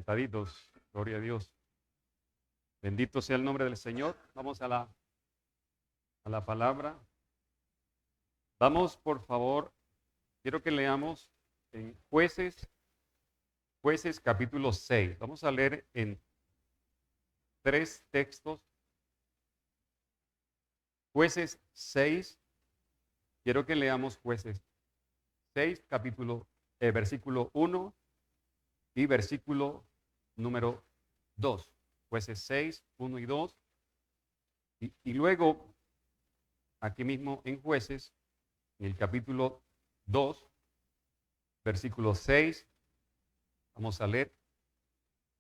Sentaditos, gloria a Dios. Bendito sea el nombre del Señor. Vamos a la palabra. Vamos, por favor, quiero que leamos en Jueces capítulo 6. Vamos a leer en 3 textos. Jueces 6. Quiero que leamos Jueces 6, versículo 1 y versículo número 2. Jueces 6, 1 y 2. Y luego, aquí mismo en Jueces, en el capítulo 2, versículo 6, vamos a leer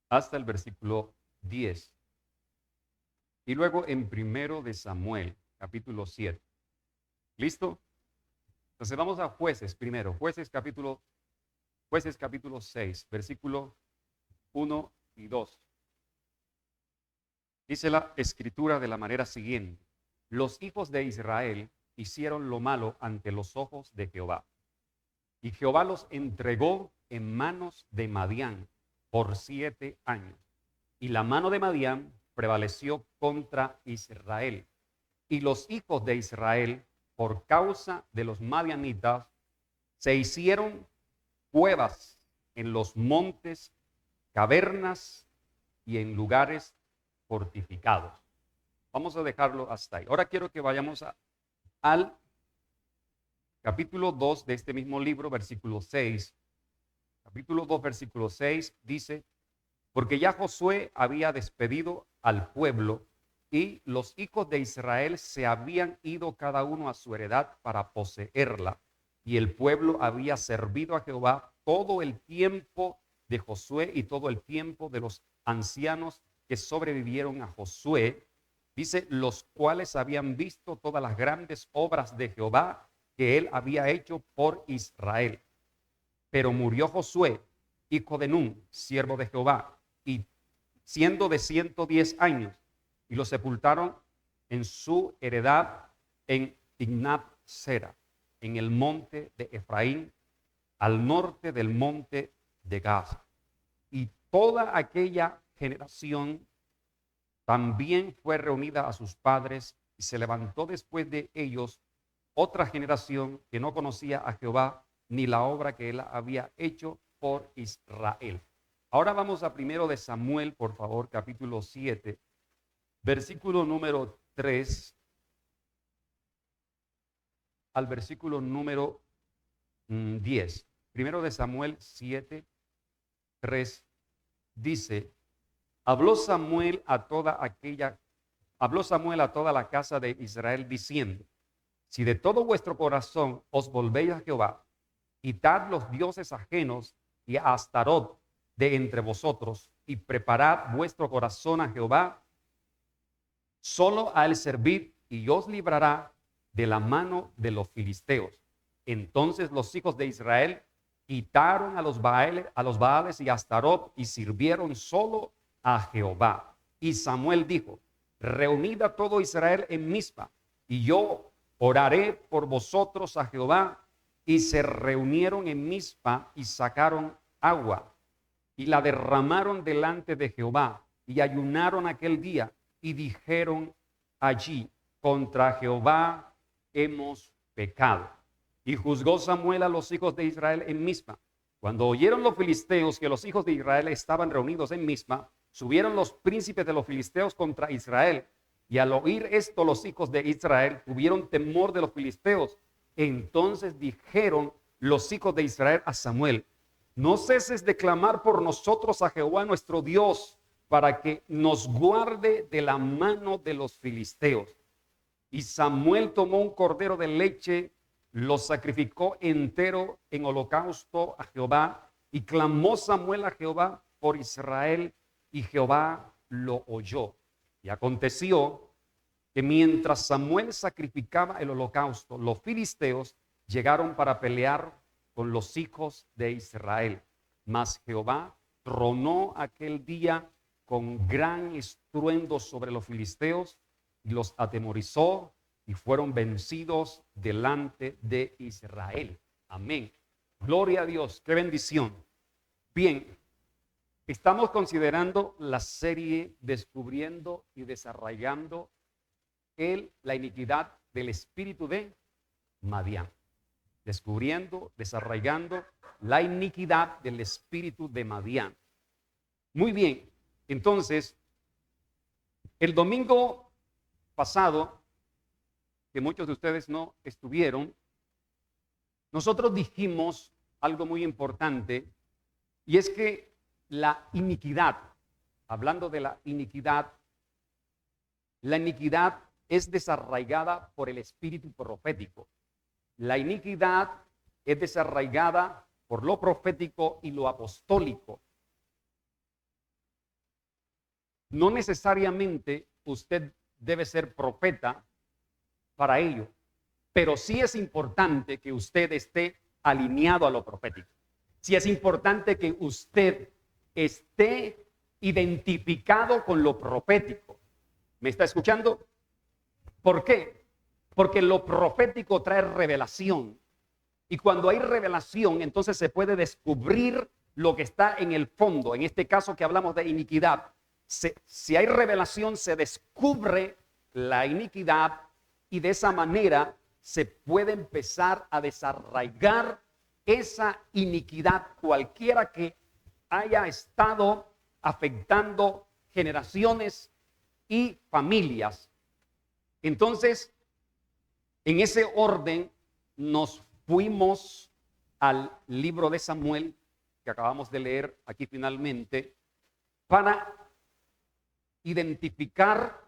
hasta el versículo 10. Y luego en primero de Samuel, capítulo 7. ¿Listo? Entonces vamos a Jueces primero. Jueces capítulo 6, versículo 1 y 2. Dice la escritura de la manera siguiente: los hijos de Israel hicieron lo malo ante los ojos de Jehová, y Jehová los entregó en manos de Madián por 7 años. Y la mano de Madián prevaleció contra Israel. Y los hijos de Israel, por causa de los madianitas, se hicieron cuevas en los montes, cavernas y en lugares fortificados. Vamos a dejarlo hasta ahí. Ahora quiero que vayamos al capítulo 2 de este mismo libro, versículo 6. Capítulo 2, versículo 6 dice: porque ya Josué había despedido al pueblo y los hijos de Israel se habían ido cada uno a su heredad para poseerla. Y el pueblo había servido a Jehová todo el tiempo de Josué y todo el tiempo de los ancianos que sobrevivieron a Josué. Dice, los cuales habían visto todas las grandes obras de Jehová que él había hecho por Israel. Pero murió Josué, hijo de Nun, siervo de Jehová, y siendo de 110 años, y lo sepultaron en su heredad en Timnat-Sera, en el monte de Efraín, al norte del monte de Gaz. Y toda aquella generación también fue reunida a sus padres, y se levantó después de ellos otra generación que no conocía a Jehová ni la obra que él había hecho por Israel. Ahora vamos a primero de Samuel, por favor, capítulo 7, versículo número 3 al versículo número 10. Primero de Samuel 7, 3 dice: habló Samuel a toda la casa de Israel diciendo: si de todo vuestro corazón os volvéis a Jehová, quitad los dioses ajenos y a Astarot de entre vosotros, y preparad vuestro corazón a Jehová, solo a él servid, y os librará de la mano de los filisteos. Entonces los hijos de Israel quitaron a los Baales y a Astarot, y sirvieron solo a Jehová. Y Samuel dijo: reunid a todo Israel en Mizpa, y yo oraré por vosotros a Jehová. Y se reunieron en Mizpa y sacaron agua y la derramaron delante de Jehová, y ayunaron aquel día y dijeron allí: contra Jehová hemos pecado. Y juzgó Samuel a los hijos de Israel en Mizpa. Cuando oyeron los filisteos que los hijos de Israel estaban reunidos en Mizpa, subieron los príncipes de los filisteos contra Israel. Y al oír esto, los hijos de Israel tuvieron temor de los filisteos. Entonces dijeron los hijos de Israel a Samuel: no ceses de clamar por nosotros a Jehová nuestro Dios, para que nos guarde de la mano de los filisteos. Y Samuel tomó un cordero de leche, lo sacrificó entero en holocausto a Jehová, y clamó Samuel a Jehová por Israel, y Jehová lo oyó. Y aconteció que mientras Samuel sacrificaba el holocausto, los filisteos llegaron para pelear con los hijos de Israel. Mas Jehová tronó aquel día con gran estruendo sobre los filisteos y los atemorizó, y fueron vencidos delante de Israel. Amén. Gloria a Dios. Qué bendición. Bien, Estamos considerando la serie Descubriendo y Desarraigando la iniquidad del espíritu de Madián. Descubriendo, desarraigando la iniquidad del espíritu de Madián. Muy bien, entonces, el domingo pasado, que muchos de ustedes no estuvieron, nosotros dijimos algo muy importante, y es que la iniquidad, hablando de la iniquidad es desarraigada por el espíritu profético. La iniquidad es desarraigada por lo profético y lo apostólico. No necesariamente usted debe ser profeta para ello, pero sí es importante que usted esté alineado a lo profético. Sí es importante que usted esté identificado con lo profético. ¿Me está escuchando? ¿Por qué? Porque lo profético trae revelación. Y cuando hay revelación, entonces se puede descubrir lo que está en el fondo. En este caso que hablamos de iniquidad. Si hay revelación, se descubre la iniquidad y de esa manera se puede empezar a desarraigar esa iniquidad, cualquiera que haya estado afectando generaciones y familias. Entonces, en ese orden nos fuimos al libro de Samuel, que acabamos de leer aquí finalmente, para identificar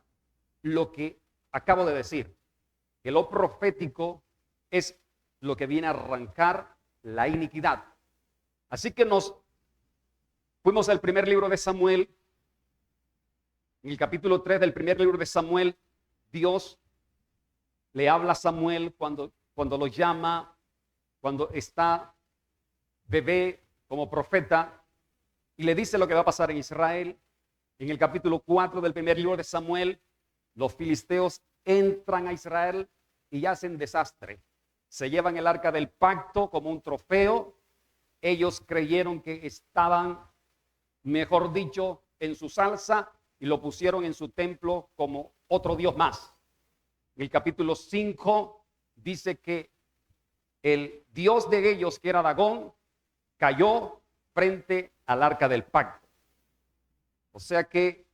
lo que acabo de decir, que lo profético es lo que viene a arrancar la iniquidad. Así que nos fuimos al primer libro de Samuel. En el capítulo 3 del primer libro de Samuel, Dios le habla a Samuel cuando lo llama, cuando está bebé como profeta, y le dice lo que va a pasar en Israel. En el capítulo 4 del primer libro de Samuel, los filisteos entran a Israel y hacen desastre. Se llevan el arca del pacto como un trofeo. Ellos creyeron que estaban, mejor dicho, en su salsa y lo pusieron en su templo como otro dios más. En el capítulo 5 dice que el dios de ellos, que era Dagón, cayó frente al arca del pacto. O sea que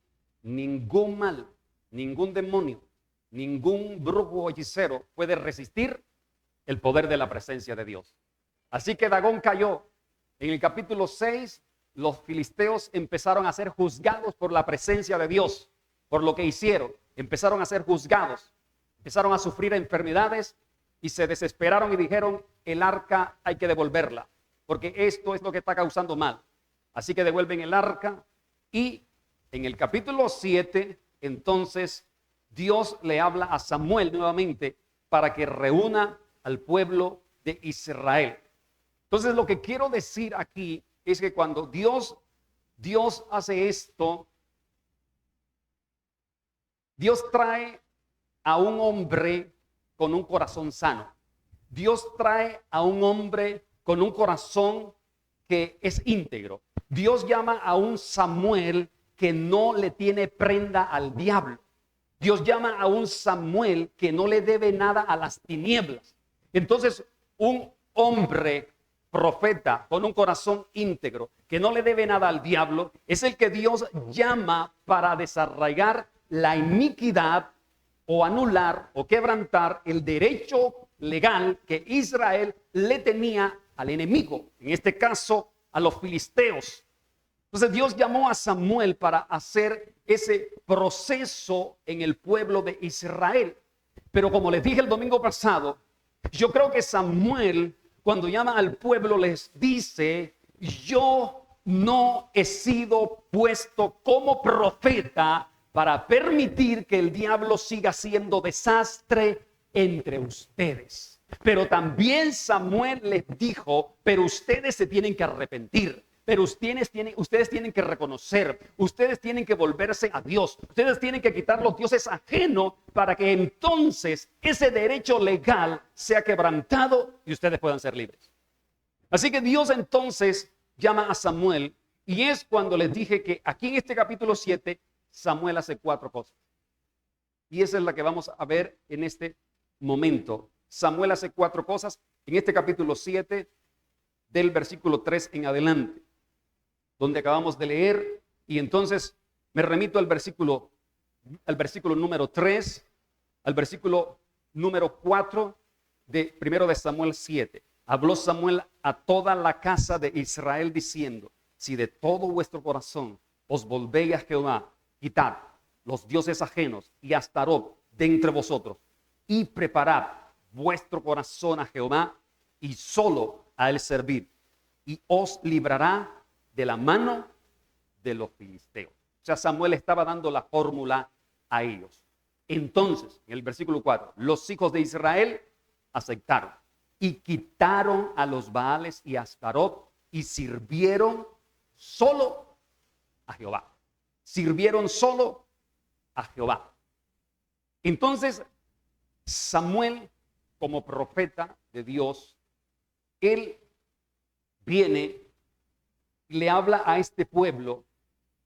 ningún mal, ningún demonio, ningún brujo o hechicero puede resistir el poder de la presencia de Dios. Así que Dagón cayó. En el capítulo 6, los filisteos empezaron a ser juzgados por la presencia de Dios, por lo que hicieron. Empezaron a ser juzgados, empezaron a sufrir enfermedades y se desesperaron y dijeron, el arca hay que devolverla, porque esto es lo que está causando mal. Así que devuelven el arca y en el capítulo 7, entonces, Dios le habla a Samuel nuevamente para que reúna al pueblo de Israel. Entonces, lo que quiero decir aquí es que cuando Dios hace esto, Dios trae a un hombre con un corazón sano. Dios trae a un hombre con un corazón que es íntegro. Dios llama a un Samuel que no le tiene prenda al diablo. Dios llama a un Samuel que no le debe nada a las tinieblas. Entonces, un hombre profeta con un corazón íntegro que no le debe nada al diablo es el que Dios llama para desarraigar la iniquidad o anular o quebrantar el derecho legal que Israel le tenía al enemigo, en este caso a los filisteos. Entonces Dios llamó a Samuel para hacer ese proceso en el pueblo de Israel. Pero como les dije el domingo pasado, yo creo que Samuel, cuando llama al pueblo, les dice, yo no he sido puesto como profeta para permitir que el diablo siga haciendo desastre entre ustedes. Pero también Samuel les dijo, pero ustedes se tienen que arrepentir. Pero ustedes tienen que reconocer, ustedes tienen que volverse a Dios, ustedes tienen que quitar los dioses ajenos para que entonces ese derecho legal sea quebrantado y ustedes puedan ser libres. Así que Dios entonces llama a Samuel Y es cuando les dije que aquí en este capítulo 7, Samuel hace 4 cosas. Y esa es la que vamos a ver en este momento. Samuel hace 4 cosas en este capítulo 7, del versículo 3 en adelante, donde acabamos de leer. Y entonces me remito al versículo número 3, al versículo número 4 de 1 de Samuel 7. Habló Samuel a toda la casa de Israel diciendo: si de todo vuestro corazón os volvéis a Jehová, quitad los dioses ajenos y Astarot de entre vosotros, y preparad vuestro corazón a Jehová, y solo a él servir, y os librará de la mano de los filisteos. O sea, Samuel estaba dando la fórmula a ellos. Entonces, en el versículo 4, los hijos de Israel aceptaron y quitaron a los Baales y a Astarot y sirvieron solo a Jehová. Sirvieron solo a Jehová. Entonces, Samuel, como profeta de Dios, él viene y le habla a este pueblo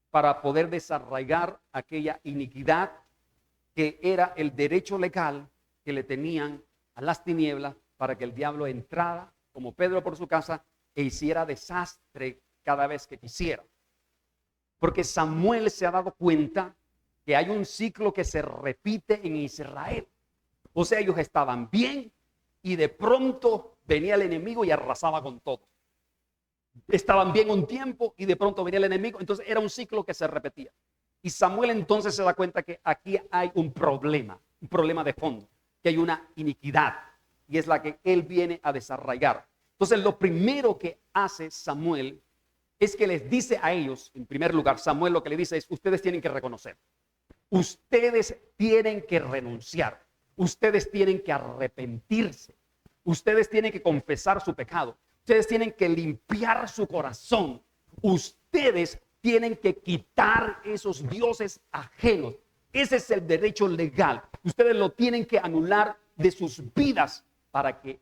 para poder desarraigar aquella iniquidad que era el derecho legal que le tenían a las tinieblas para que el diablo entrara como Pedro por su casa e hiciera desastre cada vez que quisiera. Porque Samuel se ha dado cuenta que hay un ciclo que se repite en Israel. O sea, ellos estaban bien y de pronto venía el enemigo y arrasaba con todo. Estaban bien un tiempo y de pronto venía el enemigo. Entonces era un ciclo que se repetía. Y Samuel entonces se da cuenta que aquí hay un problema de fondo, que hay una iniquidad y es la que él viene a desarraigar. Entonces lo primero que hace Samuel es que les dice a ellos, en primer lugar, Samuel lo que le dice es: ustedes tienen que reconocer, ustedes tienen que renunciar, ustedes tienen que arrepentirse, ustedes tienen que confesar su pecado, ustedes tienen que limpiar su corazón, ustedes tienen que quitar esos dioses ajenos. Ese es el derecho legal. Ustedes lo tienen que anular de sus vidas para que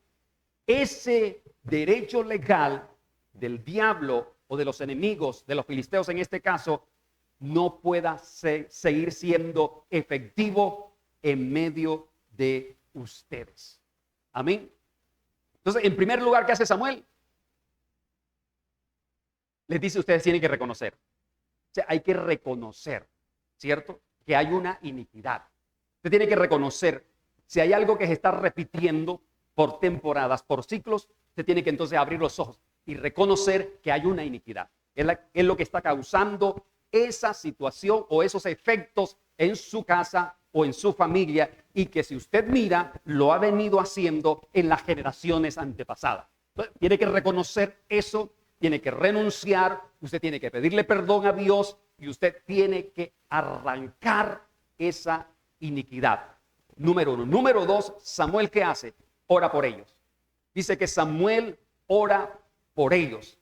ese derecho legal del diablo o de los enemigos, de los filisteos en este caso, no pueda seguir siendo efectivo en medio de ustedes. Amén. Entonces, en primer lugar, ¿qué hace Samuel? Les dice: ustedes tienen que reconocer. O sea, hay que reconocer, ¿cierto?, que hay una iniquidad. Usted tiene que reconocer si hay algo que se está repitiendo por temporadas, por ciclos. Usted tiene que entonces abrir los ojos y reconocer que hay una iniquidad. Es lo que está causando esa situación o esos efectos en su casa o en su familia, y que si usted mira, lo ha venido haciendo en las generaciones antepasadas. Entonces, tiene que reconocer eso, tiene que renunciar, usted tiene que pedirle perdón a Dios y usted tiene que arrancar esa iniquidad. Número 1. Número 2, Samuel, ¿qué hace? Ora por ellos. Dice que Samuel ora por ellos.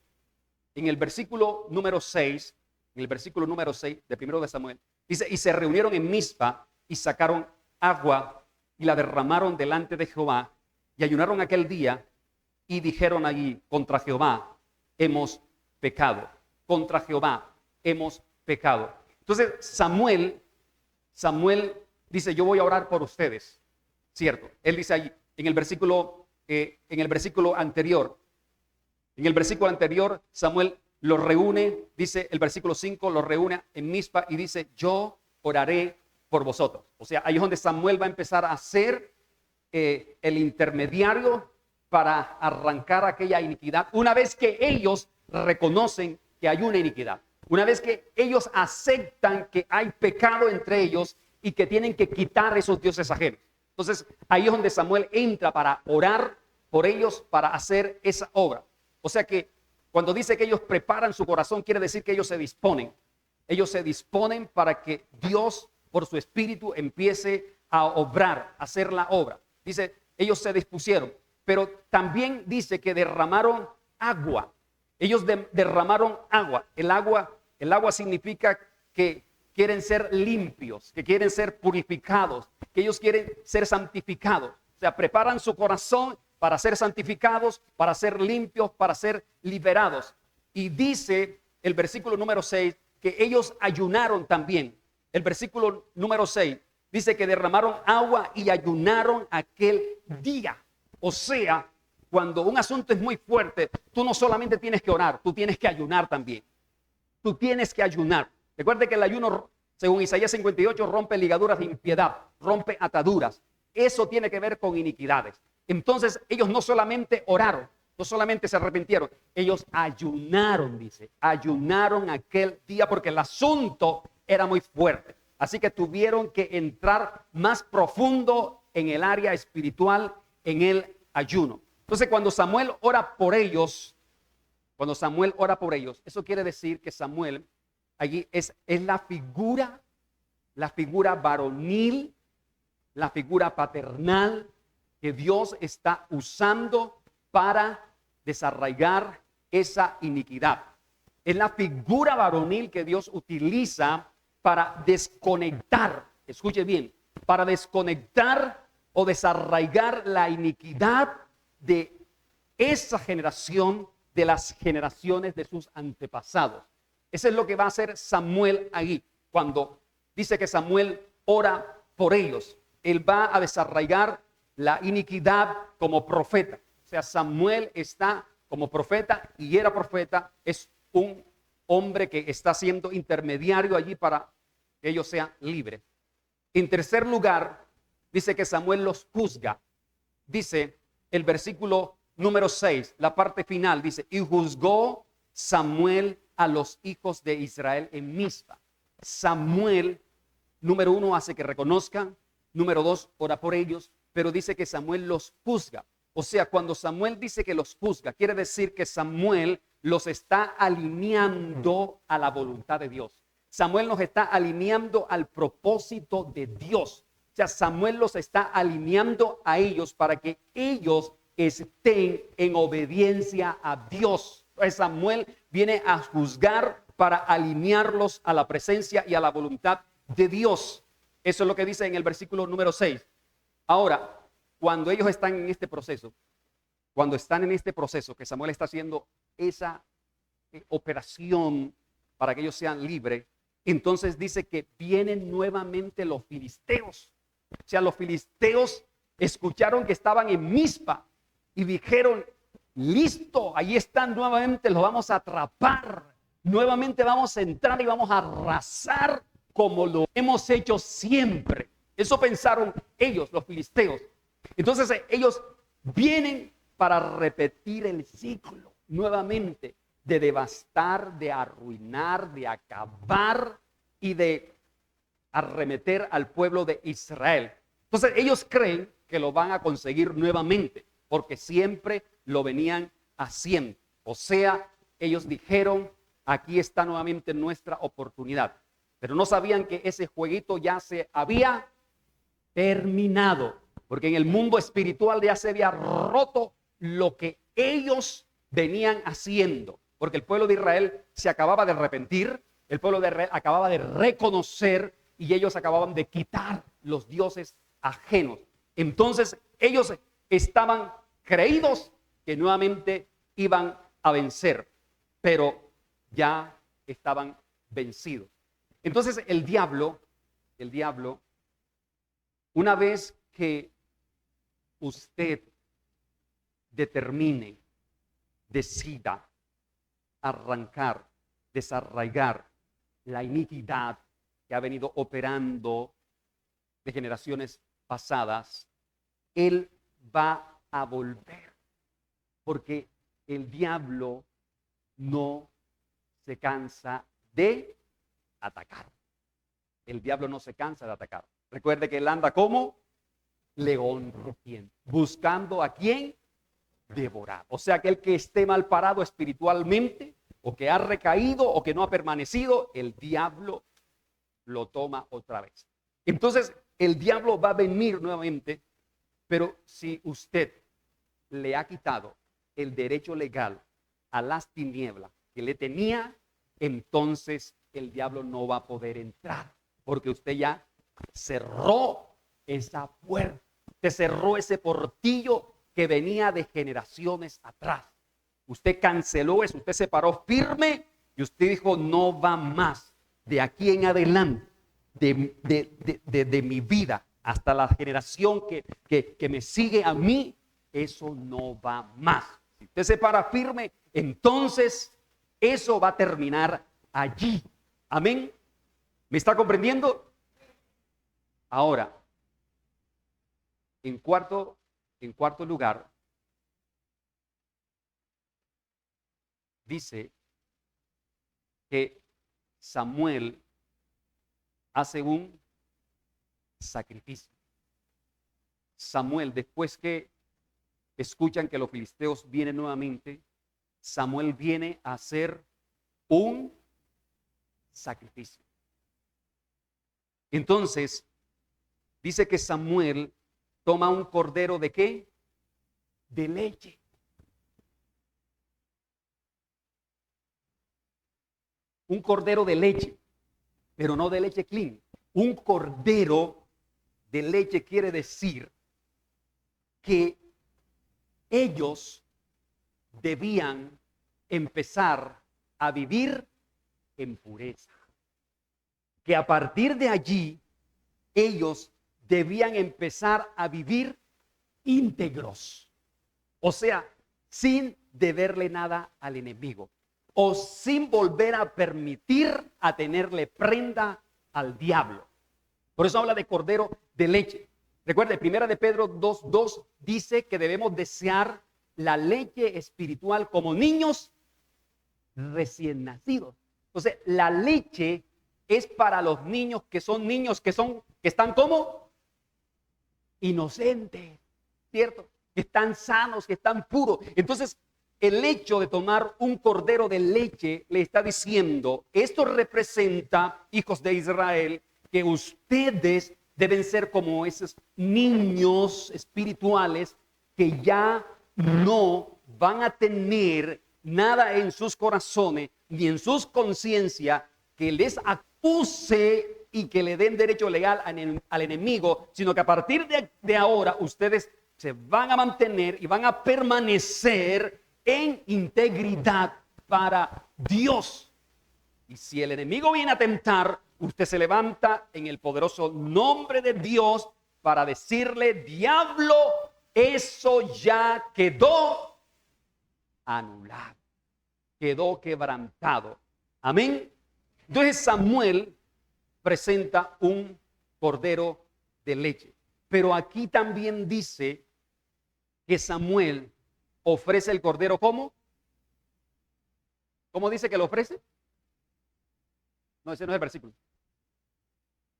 En el versículo número 6, de 1 de Samuel, dice: y se reunieron en Mizpa y sacaron agua y la derramaron delante de Jehová y ayunaron aquel día y dijeron allí: contra Jehová hemos pecado, contra Jehová hemos pecado. Entonces Samuel dice: yo voy a orar por ustedes, ¿cierto? Él dice allí en el versículo anterior, Samuel los reúne, dice el versículo 5, los reúne en Mizpa y dice: yo oraré por vosotros. O sea, ahí es donde Samuel va a empezar a ser el intermediario para arrancar aquella iniquidad. Una vez que ellos reconocen que hay una iniquidad, una vez que ellos aceptan que hay pecado entre ellos y que tienen que quitar esos dioses ajenos. Entonces, ahí es donde Samuel entra para orar por ellos, para hacer esa obra. O sea que cuando dice que ellos preparan su corazón, quiere decir que ellos se disponen. Ellos se disponen para que Dios, por su espíritu, empiece a obrar, a hacer la obra. Dice, ellos se dispusieron, pero también dice que derramaron agua. Ellos derramaron agua. El agua significa que quieren ser limpios, que quieren ser purificados, que ellos quieren ser santificados. O sea, preparan su corazón para ser santificados, para ser limpios, para ser liberados. Y dice el versículo número 6, que ellos ayunaron también. El versículo número 6 dice que derramaron agua y ayunaron aquel día. O sea, cuando un asunto es muy fuerte, tú no solamente tienes que orar, tú tienes que ayunar también. Tú tienes que ayunar. Recuerde que el ayuno, según Isaías 58, rompe ligaduras de impiedad, rompe ataduras. Eso tiene que ver con iniquidades. Entonces, ellos no solamente oraron, no solamente se arrepintieron, ellos ayunaron, dice, ayunaron aquel día porque el asunto era muy fuerte. Así que tuvieron que entrar más profundo en el área espiritual, en el ayuno. Entonces, cuando Samuel ora por ellos, eso quiere decir que Samuel allí es la figura varonil, la figura paternal que Dios está usando para desarraigar esa iniquidad. Es la figura varonil que Dios utiliza para desconectar, escuche bien, para desconectar o desarraigar la iniquidad de esa generación, de las generaciones de sus antepasados. Eso es lo que va a hacer Samuel ahí, cuando dice que Samuel ora por ellos. Él va a desarraigar la iniquidad como profeta. O sea, Samuel está como profeta y era profeta, es un hombre que está siendo intermediario allí para que ellos sean libres. En tercer lugar, dice que Samuel los juzga. Dice el versículo número 6, la parte final, dice, y juzgó Samuel a los hijos de Israel en Mizpa. Samuel, número 1, hace que reconozcan. Número 2, ora por ellos, pero dice que Samuel los juzga. O sea, cuando Samuel dice que los juzga, quiere decir que Samuel los está alineando a la voluntad de Dios. Samuel los está alineando al propósito de Dios. O sea, Samuel los está alineando a ellos para que ellos estén en obediencia a Dios. Entonces, Samuel viene a juzgar para alinearlos a la presencia y a la voluntad de Dios. Eso es lo que dice en el versículo número 6. Ahora, cuando ellos están en este proceso, que Samuel está haciendo esa operación para que ellos sean libres, entonces dice que vienen nuevamente los filisteos. O sea, los filisteos escucharon que estaban en Mizpa y dijeron, listo, ahí están nuevamente, los vamos a atrapar. Nuevamente vamos a entrar y vamos a arrasar como lo hemos hecho siempre. Eso pensaron ellos, los filisteos. Entonces ellos vienen para repetir el ciclo nuevamente de devastar, de arruinar, de acabar y de arremeter al pueblo de Israel. Entonces ellos creen que lo van a conseguir nuevamente porque siempre lo venían haciendo. O sea, ellos dijeron, aquí está nuevamente nuestra oportunidad. Pero no sabían que ese jueguito ya se había terminado, porque en el mundo espiritual ya se había roto lo que ellos venían haciendo, porque el pueblo de Israel se acababa de arrepentir, el pueblo de Israel acababa de reconocer y ellos acababan de quitar los dioses ajenos. Entonces ellos estaban creídos que nuevamente iban a vencer, pero ya estaban vencidos. Entonces el diablo, una vez que usted determine, decida arrancar, desarraigar la iniquidad que ha venido operando de generaciones pasadas, él va a volver, porque el diablo no se cansa de atacar. El diablo no se cansa de atacar. Recuerde que él anda como león rugiente, buscando a quien devorar. O sea, aquel que esté mal parado espiritualmente, o que ha recaído, o que no ha permanecido, el diablo lo toma otra vez. Entonces, el diablo va a venir nuevamente, pero si usted le ha quitado el derecho legal a las tinieblas que le tenía, entonces el diablo no va a poder entrar, porque usted ya cerró esa puerta, usted cerró ese portillo que venía de generaciones atrás. Usted canceló eso, usted se paró firme y usted dijo, no va más de aquí en adelante, de mi vida, hasta la generación que me sigue a mí, eso no va más. Si usted se para firme, entonces eso va a terminar allí. Amén. ¿Me está comprendiendo? Ahora, en cuarto lugar, dice que Samuel hace un sacrificio. Samuel, después que escuchan que los filisteos vienen nuevamente, Samuel viene a hacer un sacrificio. Entonces, dice que Samuel toma un cordero ¿de qué? De leche. Un cordero de leche, pero no de leche clean. Un cordero de leche quiere decir que ellos debían empezar a vivir en pureza. Que a partir de allí ellos debían empezar a vivir íntegros. O sea, sin deberle nada al enemigo. O sin volver a permitir a tenerle prenda al diablo. Por eso habla de cordero de leche. Recuerde, 1 de Pedro 2:2 dice que debemos desear la leche espiritual como niños recién nacidos. Entonces, la leche es para los niños que están como inocentes, ¿cierto? Que están sanos, que están puros. Entonces, el hecho de tomar un cordero de leche le está diciendo, esto representa, hijos de Israel, que ustedes deben ser como esos niños espirituales que ya no van a tener nada en sus corazones ni en sus conciencias que les acuse y que le den derecho legal al enemigo, sino que a partir de ahora ustedes se van a mantener y van a permanecer en integridad para Dios. Y si el enemigo viene a tentar, usted se levanta en el poderoso nombre de Dios para decirle, diablo, eso ya quedó anulado, quedó quebrantado. Amén. Entonces Samuel presenta un cordero de leche. Pero aquí también dice que Samuel ofrece el cordero ¿cómo? ¿Cómo dice que lo ofrece? No, ese no es el versículo.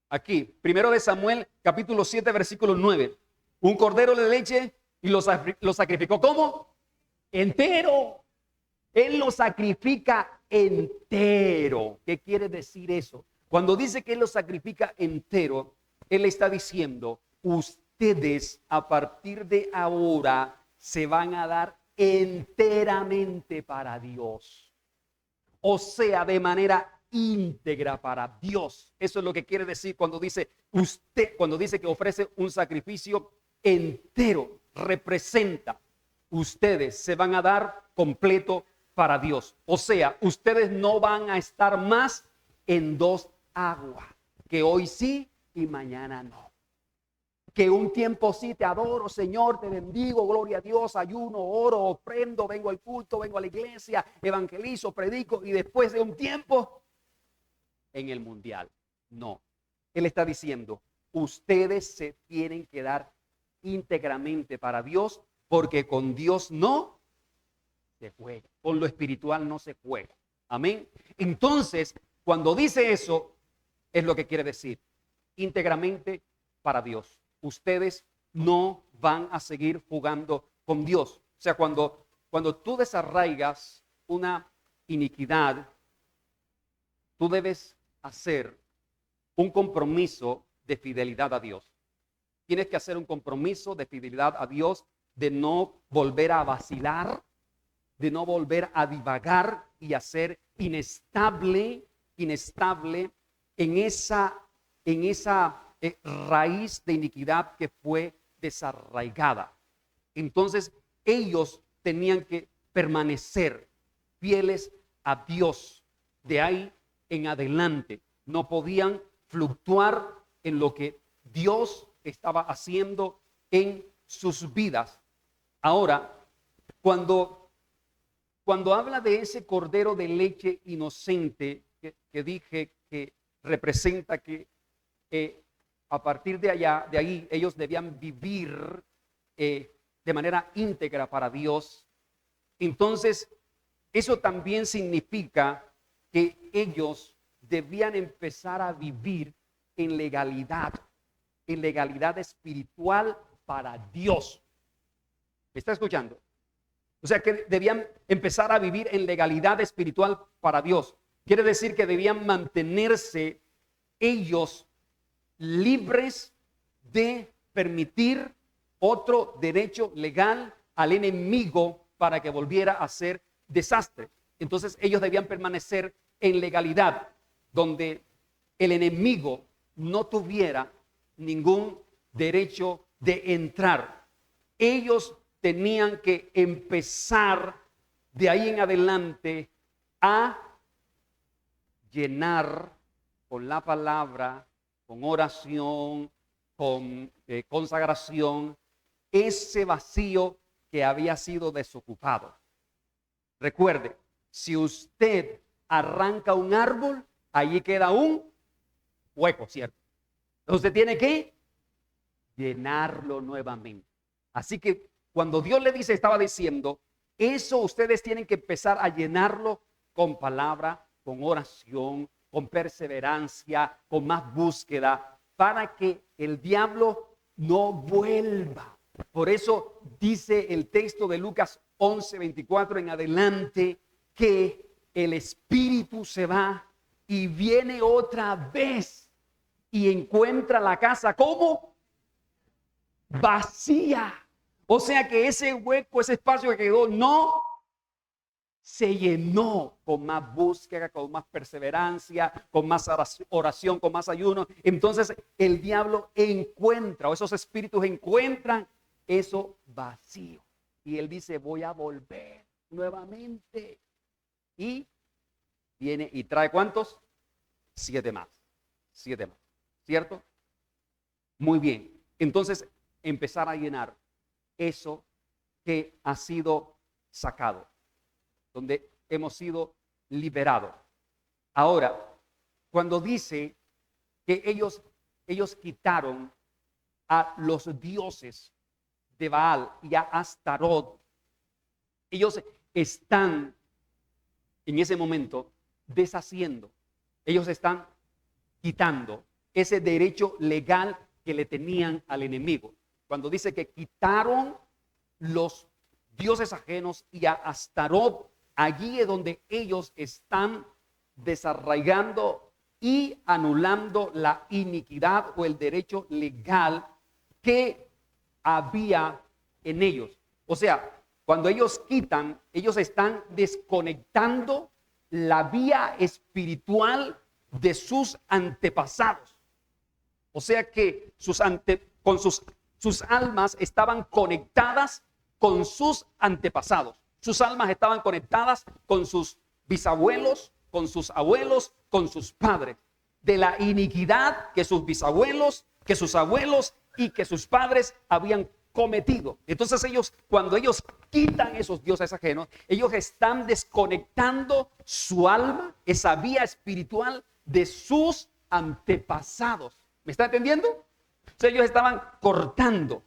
Aquí, 1 de Samuel, capítulo 7, versículo 9. Un cordero de leche y lo sacrificó ¿cómo? Entero. Él lo sacrifica entero. ¿Qué quiere decir eso? Cuando dice que Él lo sacrifica entero, Él está diciendo, ustedes a partir de ahora se van a dar enteramente para Dios. O sea, de manera íntegra para Dios. Eso es lo que quiere decir cuando dice cuando dice que ofrece un sacrificio entero. Representa, ustedes se van a dar completo para Dios. O sea, ustedes no van a estar más en dos aguas, que hoy sí y mañana no. Que un tiempo sí te adoro, Señor, te bendigo, gloria a Dios, ayuno, oro, ofrendo, vengo al culto, vengo a la iglesia, evangelizo, predico y después de un tiempo en el mundial. No, Él está diciendo, ustedes se tienen que dar íntegramente para Dios porque con Dios no se juega, con lo espiritual no se juega. Amén. Entonces, cuando dice eso, es lo que quiere decir, íntegramente para Dios. Ustedes no van a seguir jugando con Dios. O sea, cuando tú desarraigas una iniquidad, tú debes hacer un compromiso de fidelidad a Dios. Tienes que hacer un compromiso de fidelidad a Dios, de no volver a vacilar, de no volver a divagar y a ser inestable en esa raíz de iniquidad que fue desarraigada. Entonces ellos tenían que permanecer fieles a Dios de ahí en adelante. No podían fluctuar en lo que Dios estaba haciendo en sus vidas. Ahora, cuando habla de ese cordero de leche inocente que dije que representa que a partir de ahí, ellos debían vivir de manera íntegra para Dios. Entonces, eso también significa que ellos debían empezar a vivir en legalidad espiritual para Dios. ¿Me está escuchando? O sea que debían empezar a vivir en legalidad espiritual para Dios. Quiere decir que debían mantenerse ellos libres de permitir otro derecho legal al enemigo para que volviera a hacer desastre. Entonces ellos debían permanecer en legalidad, donde el enemigo no tuviera ningún derecho de entrar. Ellos tenían que empezar de ahí en adelante a llenar con la palabra, con oración, con consagración, ese vacío que había sido desocupado. Recuerde, si usted arranca un árbol, allí queda un hueco, ¿cierto? Entonces usted tiene que llenarlo nuevamente. Así que cuando Dios le dice, estaba diciendo, eso ustedes tienen que empezar a llenarlo con palabra, con oración, con perseverancia, con más búsqueda, para que el diablo no vuelva. Por eso dice el texto de Lucas 11:24 en adelante, que el espíritu se va y viene otra vez y encuentra la casa como vacía. O sea que ese hueco, ese espacio que quedó, no se llenó con más búsqueda, con más perseverancia, con más oración, con más ayuno. Entonces el diablo encuentra, o esos espíritus encuentran eso vacío. Y él dice, voy a volver nuevamente. Y viene y trae ¿cuántos? 7 más. 7 más. ¿Cierto? Muy bien. Entonces empezar a llenar eso que ha sido sacado, donde hemos sido liberados. Ahora, cuando dice que ellos quitaron a los dioses de Baal y a Astarot, ellos están en ese momento deshaciendo, ellos están quitando ese derecho legal que le tenían al enemigo. Cuando dice que quitaron los dioses ajenos y a Astarot, allí es donde ellos están desarraigando y anulando la iniquidad o el derecho legal que había en ellos. O sea, cuando ellos quitan, ellos están desconectando la vía espiritual de sus antepasados. O sea que sus almas estaban conectadas con sus antepasados. Sus almas estaban conectadas con sus bisabuelos, con sus abuelos, con sus padres. De la iniquidad que sus bisabuelos, que sus abuelos y que sus padres habían cometido. Entonces ellos, cuando ellos quitan esos dioses ajenos, ellos están desconectando su alma, esa vía espiritual de sus antepasados. ¿Me está entendiendo? O sea, ellos estaban cortando,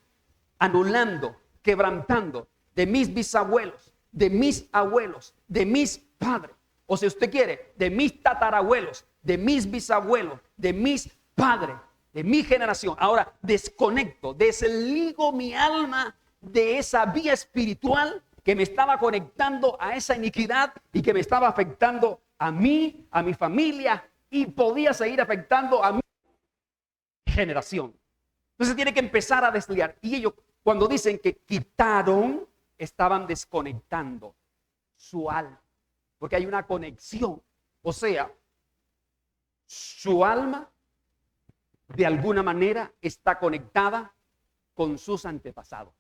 anulando, quebrantando de mis bisabuelos, de mis abuelos, de mis padres. O si usted quiere, de mis tatarabuelos, de mis bisabuelos, de mis padres, de mi generación. Ahora desconecto, desligo mi alma de esa vía espiritual que me estaba conectando a esa iniquidad y que me estaba afectando a mí, a mi familia y podía seguir afectando a mi generación. Entonces tiene que empezar a desligar. Y ellos, cuando dicen que quitaron, estaban desconectando su alma. Porque hay una conexión. O sea, su alma de alguna manera está conectada con sus antepasados.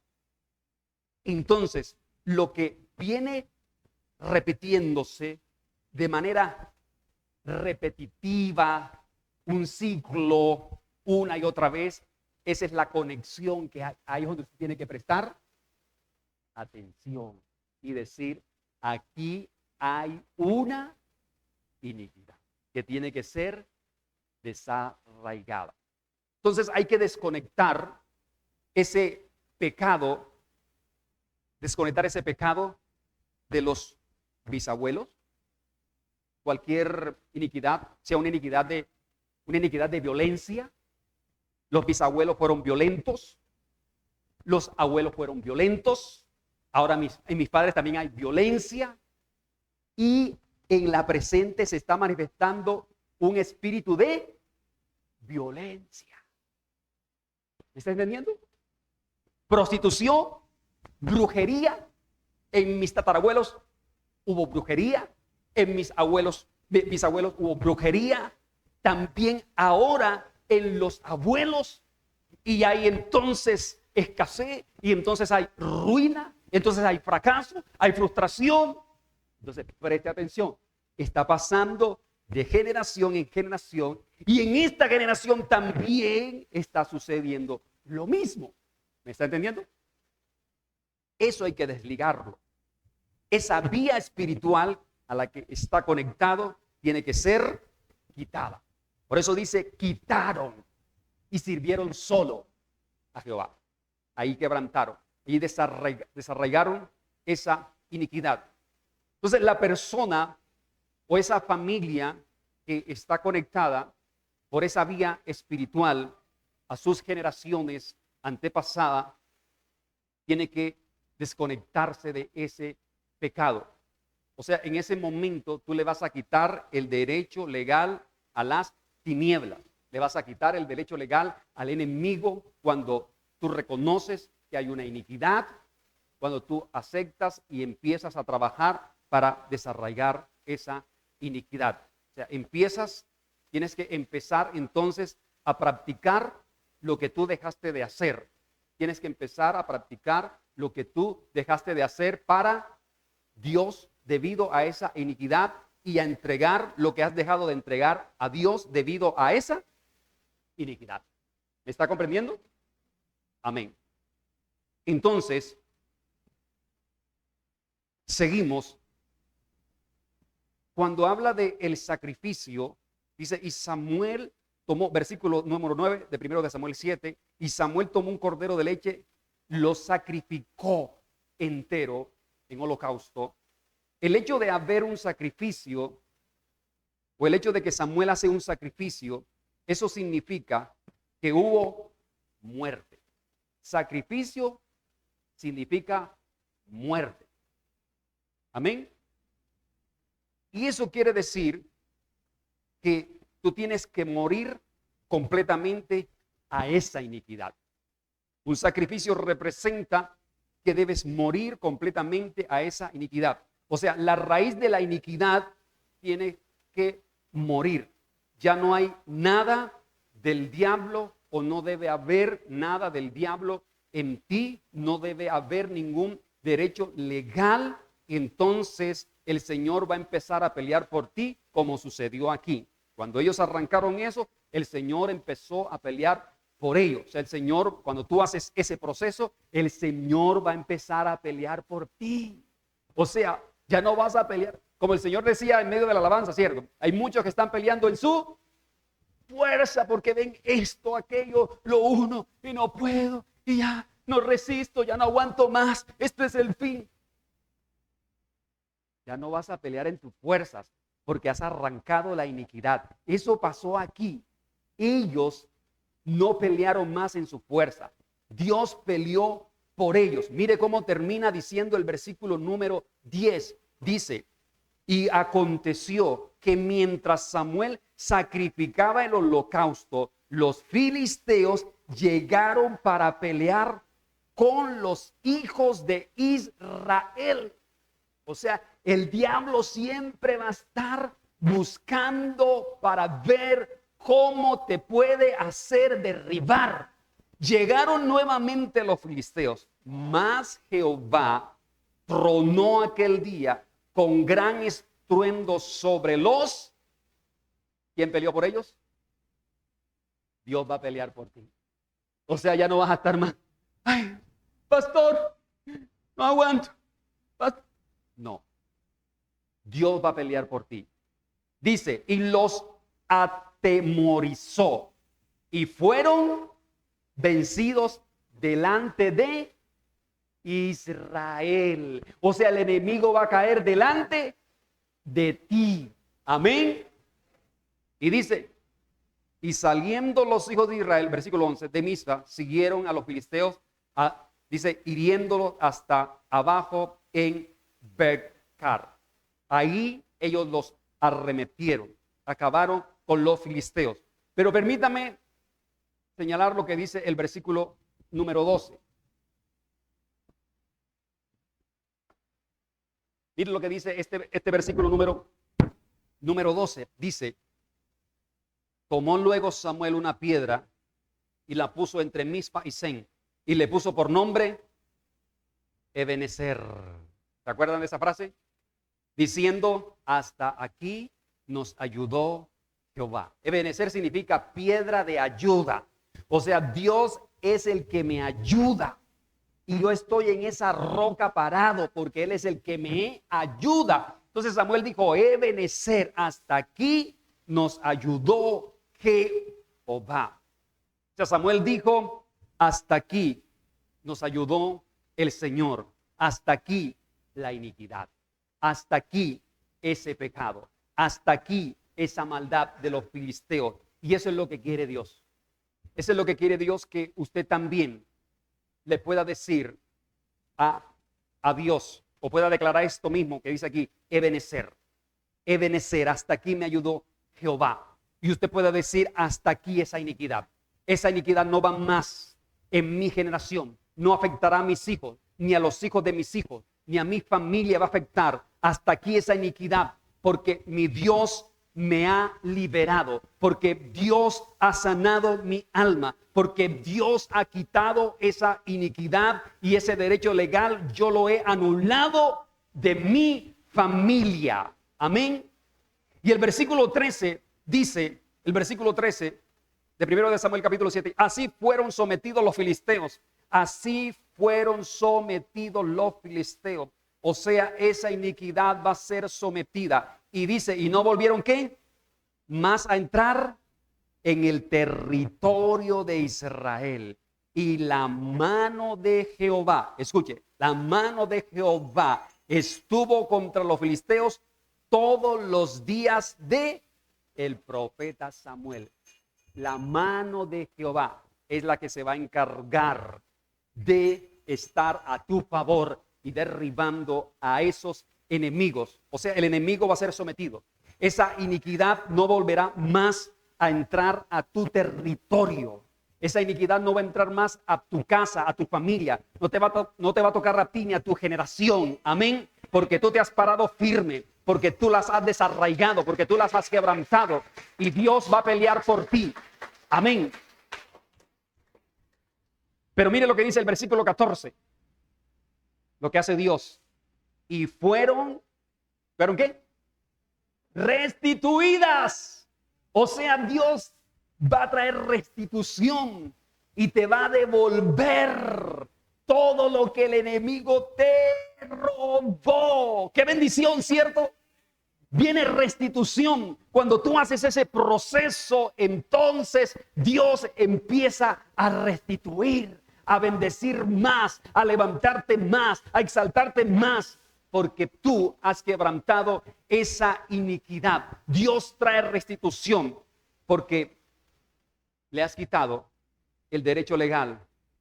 Entonces, lo que viene repitiéndose de manera repetitiva, un ciclo, una y otra vez. Esa es la conexión que hay. Ahí es donde usted tiene que prestar atención y decir, aquí hay una iniquidad que tiene que ser desarraigada. Entonces hay que desconectar ese pecado, de los bisabuelos. Cualquier iniquidad, sea una iniquidad de violencia. Los bisabuelos fueron violentos, los abuelos fueron violentos. Ahora en mis padres también hay violencia, y en la presente se está manifestando un espíritu de violencia. ¿Me está entendiendo? Prostitución, brujería. En mis tatarabuelos hubo brujería, en mis bisabuelos hubo brujería, también ahora en los abuelos, y hay entonces escasez, y entonces hay ruina, entonces hay fracaso, hay frustración. Entonces preste atención, está pasando de generación en generación, y en esta generación también está sucediendo lo mismo. ¿Me está entendiendo? Eso hay que desligarlo. Esa vía espiritual a la que está conectado tiene que ser quitada. Por eso dice, quitaron y sirvieron solo a Jehová. Ahí quebrantaron y desarraigaron esa iniquidad. Entonces la persona o esa familia que está conectada por esa vía espiritual a sus generaciones antepasadas tiene que desconectarse de ese pecado. O sea, en ese momento tú le vas a quitar el derecho legal a las tinieblas. Le vas a quitar el derecho legal al enemigo cuando tú reconoces que hay una iniquidad, cuando tú aceptas y empiezas a trabajar para desarraigar esa iniquidad. O sea, tienes que empezar entonces a practicar lo que tú dejaste de hacer. Tienes que empezar a practicar lo que tú dejaste de hacer para Dios debido a esa iniquidad, y a entregar lo que has dejado de entregar a Dios debido a esa iniquidad. ¿Me está comprendiendo? Amén. Entonces, seguimos. Cuando habla del sacrificio, dice, y Samuel tomó, versículo número 9 de 1 de Samuel 7, y Samuel tomó un cordero de leche, lo sacrificó entero en holocausto. El hecho de haber un sacrificio, o el hecho de que Samuel hace un sacrificio, eso significa que hubo muerte. Sacrificio significa muerte. Amén. Y eso quiere decir que tú tienes que morir completamente a esa iniquidad. Un sacrificio representa que debes morir completamente a esa iniquidad. O sea, la raíz de la iniquidad tiene que morir. Ya no hay nada del diablo, o no debe haber nada del diablo en ti. No debe haber ningún derecho legal. Entonces el Señor va a empezar a pelear por ti, como sucedió aquí. Cuando ellos arrancaron eso, el Señor empezó a pelear por ellos. O sea, el Señor, cuando tú haces ese proceso, el Señor va a empezar a pelear por ti. O sea, ya no vas a pelear, como el Señor decía en medio de la alabanza, ¿cierto? Hay muchos que están peleando en su fuerza porque ven esto, aquello, lo uno, y no puedo, y ya no resisto, ya no aguanto más, esto es el fin. Ya no vas a pelear en tus fuerzas porque has arrancado la iniquidad. Eso pasó aquí. Ellos no pelearon más en su fuerza. Dios peleó por ellos. Mire cómo termina diciendo el versículo número 10. Dice, y aconteció que mientras Samuel sacrificaba el holocausto, los filisteos llegaron para pelear con los hijos de Israel. O sea, el diablo siempre va a estar buscando para ver cómo te puede hacer derribar. Llegaron nuevamente los filisteos, mas Jehová tronó aquel día con gran estruendo sobre los ¿Quién peleó por ellos? Dios va a pelear por ti. O sea, ya no vas a estar más. Ay, pastor, no aguanto. No. Dios va a pelear por ti. Dice, y los atemorizó y fueron vencidos delante de Israel. O sea, el enemigo va a caer delante de ti. Amén. Y dice, y saliendo los hijos de Israel, versículo 11, de Mispa, siguieron a los filisteos, dice, hiriéndolos hasta abajo en Becar. Ahí ellos los arremetieron, acabaron con los filisteos. Pero permítame señalar lo que dice el versículo número 12. Miren lo que dice este versículo número 12. Dice, tomó luego Samuel una piedra y la puso entre Mispa y Sen y le puso por nombre Ebenezer. ¿Se acuerdan de esa frase? Diciendo, hasta aquí nos ayudó Jehová. Ebenezer significa piedra de ayuda. O sea, Dios es el que me ayuda. Y yo estoy en esa roca parado porque Él es el que me ayuda. Entonces Samuel dijo, Ebenezer, hasta aquí nos ayudó Jehová. O sea, Samuel dijo, hasta aquí nos ayudó el Señor. Hasta aquí la iniquidad. Hasta aquí ese pecado. Hasta aquí esa maldad de los filisteos. Y eso es lo que quiere Dios. Eso es lo que quiere Dios, que usted también le pueda decir a Dios, o pueda declarar esto mismo que dice aquí, Ebenezer. Ebenezer, hasta aquí me ayudó Jehová. Y usted pueda decir, hasta aquí esa iniquidad. Esa iniquidad no va más en mi generación. No afectará a mis hijos, ni a los hijos de mis hijos, ni a mi familia va a afectar. Hasta aquí esa iniquidad, porque mi Dios me ha liberado, porque Dios ha sanado mi alma, porque Dios ha quitado esa iniquidad y ese derecho legal, yo lo he anulado de mi familia. Amén. Y el versículo 13 dice, el versículo 13 de 1 de Samuel capítulo 7, así fueron sometidos los filisteos, así fueron sometidos los filisteos. O sea, esa iniquidad va a ser sometida. Y dice, ¿y no volvieron qué? Más a entrar en el territorio de Israel. Y la mano de Jehová, escuche, la mano de Jehová estuvo contra los filisteos todos los días de el profeta Samuel. La mano de Jehová es la que se va a encargar de estar a tu favor y derribando a esos enemigos. O sea, el enemigo va a ser sometido. Esa iniquidad no volverá más a entrar a tu territorio. Esa iniquidad no va a entrar más a tu casa, a tu familia. No te va a tocar a ti ni a tu generación. Amén. Porque tú te has parado firme, porque tú las has desarraigado, porque tú las has quebrantado. Y Dios va a pelear por ti. Amén. Pero mire lo que dice el versículo 14. Lo que hace Dios. Y ¿fueron qué? Restituidas. O sea, Dios va a traer restitución y te va a devolver todo lo que el enemigo te robó. Qué bendición, ¿cierto? Viene restitución. Cuando tú haces ese proceso, entonces Dios empieza a restituir, a bendecir más, a levantarte más, a exaltarte más, porque tú has quebrantado esa iniquidad. Dios trae restitución porque le has quitado el derecho legal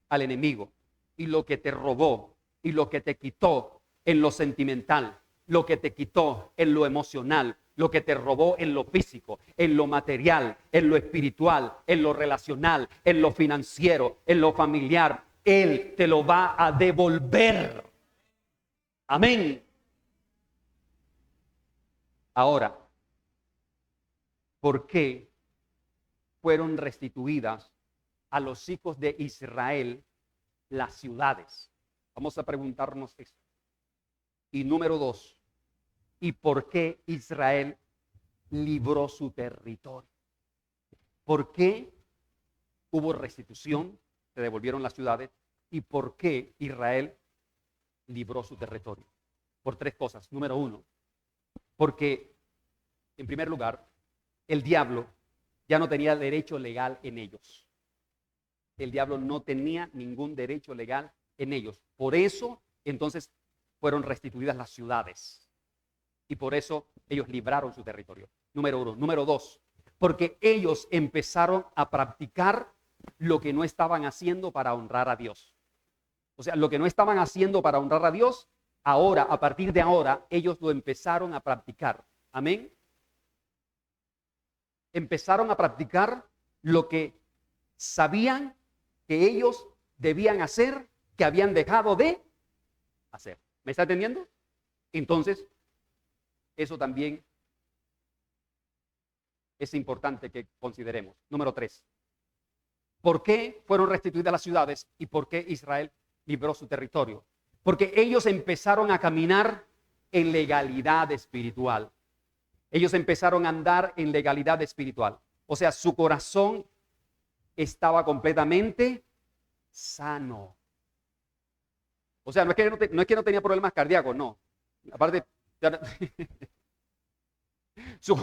al enemigo, y lo que te robó y lo que te quitó en lo sentimental, lo que te quitó en lo emocional, lo que te robó en lo físico, en lo material, en lo espiritual, en lo relacional, en lo financiero, en lo familiar, Él te lo va a devolver. Amén. Ahora, ¿por qué fueron restituidas a los hijos de Israel las ciudades? Vamos a preguntarnos esto. Y número 2, ¿y por qué Israel libró su territorio. ¿Por qué hubo restitución? Se devolvieron las ciudades. ¿Y por qué Israel libró su territorio? Por tres cosas. Número uno, porque en primer lugar, el diablo ya no tenía derecho legal en ellos. El diablo no tenía ningún derecho legal en ellos. Por eso, entonces, fueron restituidas las ciudades. Y por eso ellos libraron su territorio. Número uno. Número dos, porque ellos empezaron a practicar lo que no estaban haciendo para honrar a Dios. O sea, lo que no estaban haciendo para honrar a Dios, ahora, a partir de ahora, ellos lo empezaron a practicar. Amén. Empezaron a practicar lo que sabían que ellos debían hacer, que habían dejado de hacer. ¿Me está entendiendo? Entonces, eso también es importante que consideremos. Número 3. ¿Por qué fueron restituidas las ciudades y por qué Israel libró su territorio? Porque ellos empezaron a caminar en legalidad espiritual. Ellos empezaron a andar en legalidad espiritual. O sea, su corazón estaba completamente sano. O sea, no es que no tenía problemas cardíacos, no. Aparte, su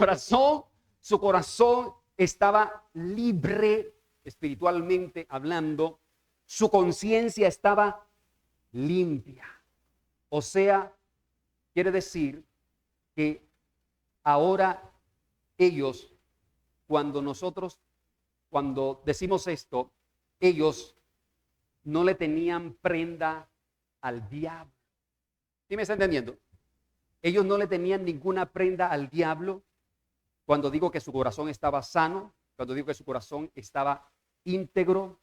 corazón estaba libre espiritualmente hablando. Su conciencia estaba limpia. O sea, quiere decir que ahora ellos, cuando decimos esto, ellos no le tenían prenda al diablo. ¿Sí me está entendiendo? Ellos no le tenían ninguna prenda al diablo. Cuando digo que su corazón estaba sano, cuando digo que su corazón estaba íntegro,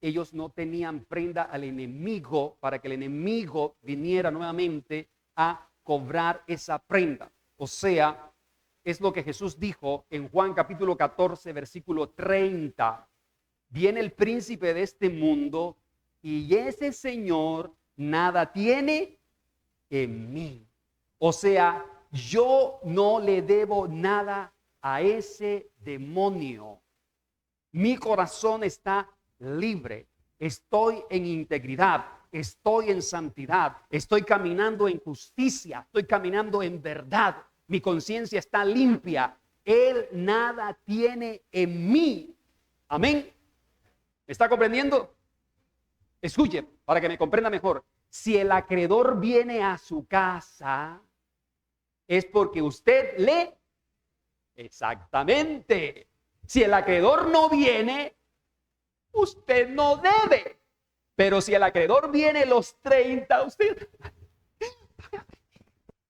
ellos no tenían prenda al enemigo para que el enemigo viniera nuevamente a cobrar esa prenda. O sea, es lo que Jesús dijo en Juan capítulo 14, versículo 30. Viene el príncipe de este mundo y ese señor nada tiene en mí. O sea, yo no le debo nada a ese demonio. Mi corazón está libre. Estoy en integridad. Estoy en santidad. Estoy caminando en justicia. Estoy caminando en verdad. Mi conciencia está limpia. Él nada tiene en mí. Amén. ¿Me está comprendiendo? Escuche, para que me comprenda mejor. Si el acreedor viene a su casa, es porque usted le... Exactamente. Si el acreedor no viene, usted no debe. Pero si el acreedor viene los 30, usted...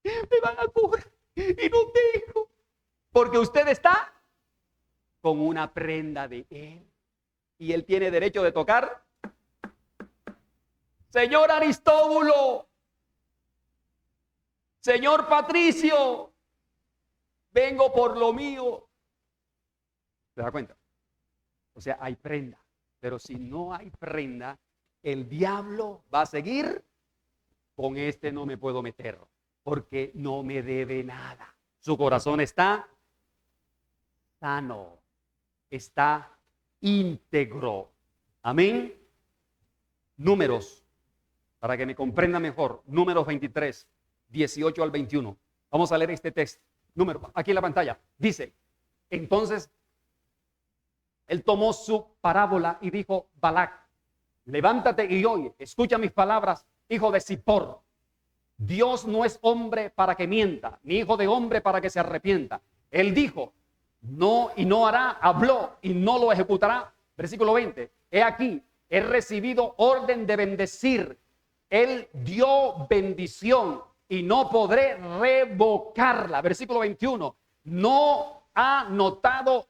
Me van a cobrar y no dejo. Porque usted está con una prenda de él. Y él tiene derecho de tocar. Señor Aristóbulo, señor Patricio, vengo por lo mío. ¿Se da cuenta? O sea, hay prenda. Pero si no hay prenda, el diablo va a seguir. Con este no me puedo meter, porque no me debe nada. Su corazón está sano, está íntegro. Amén. Números. Para que me comprenda mejor, Números 23, 18 al 21. Vamos a leer este texto. Número, aquí en la pantalla. Dice, entonces, él tomó su parábola y dijo, Balac, levántate y oye, escucha mis palabras, hijo de Zippor. Dios no es hombre para que mienta, ni hijo de hombre para que se arrepienta. Él dijo, no y no hará, habló y no lo ejecutará. Versículo 20, he aquí, he recibido orden de bendecir. Él dio bendición y no podré revocarla. Versículo 21. ¿No ha notado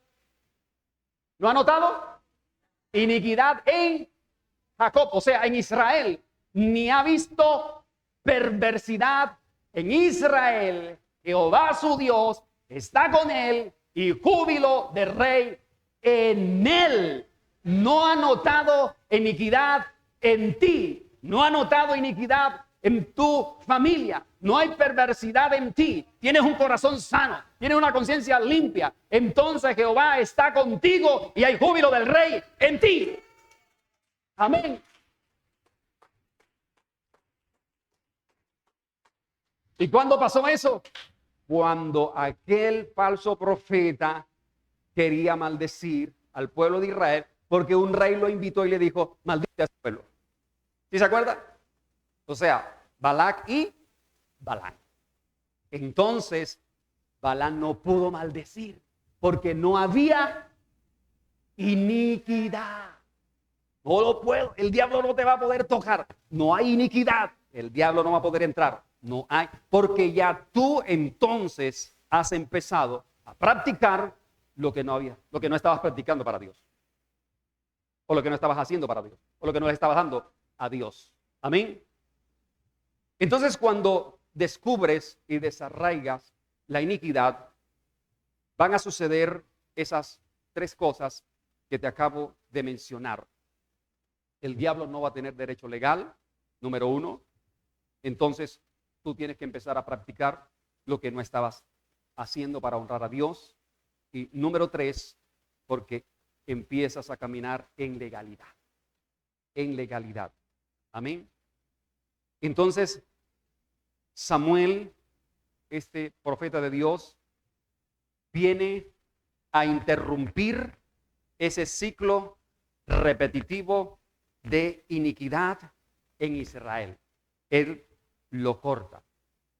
iniquidad en Jacob? O sea, en Israel. Ni ha visto perversidad en Israel. Jehová su Dios está con él y júbilo de rey en él. No ha notado iniquidad en ti. No ha notado iniquidad en tu familia, no hay perversidad en ti, tienes un corazón sano, tienes una conciencia limpia, entonces Jehová está contigo y hay júbilo del Rey en ti. Amén. ¿Y cuándo pasó eso? Cuando aquel falso profeta quería maldecir al pueblo de Israel, porque un rey lo invitó y le dijo, maldite a ese pueblo. ¿Sí se acuerda? O sea, Balac y Balán. Entonces, Balán no pudo maldecir, porque no había iniquidad. No lo puedo, el diablo no te va a poder tocar. No hay iniquidad, el diablo no va a poder entrar. No hay, porque ya tú entonces has empezado a practicar lo que no había, lo que no estabas practicando para Dios, o lo que no estabas haciendo para Dios, o lo que no le estabas dando a Dios. Amén. Entonces, cuando descubres y desarraigas la iniquidad, van a suceder esas tres cosas que te acabo de mencionar. El diablo no va a tener derecho legal, número uno. Entonces, tú tienes que empezar a practicar lo que no estabas haciendo para honrar a Dios. Y número tres, porque empiezas a caminar en legalidad. En legalidad. Amén. Entonces, Samuel, este profeta de Dios, viene a interrumpir ese ciclo repetitivo de iniquidad en Israel. Él lo corta.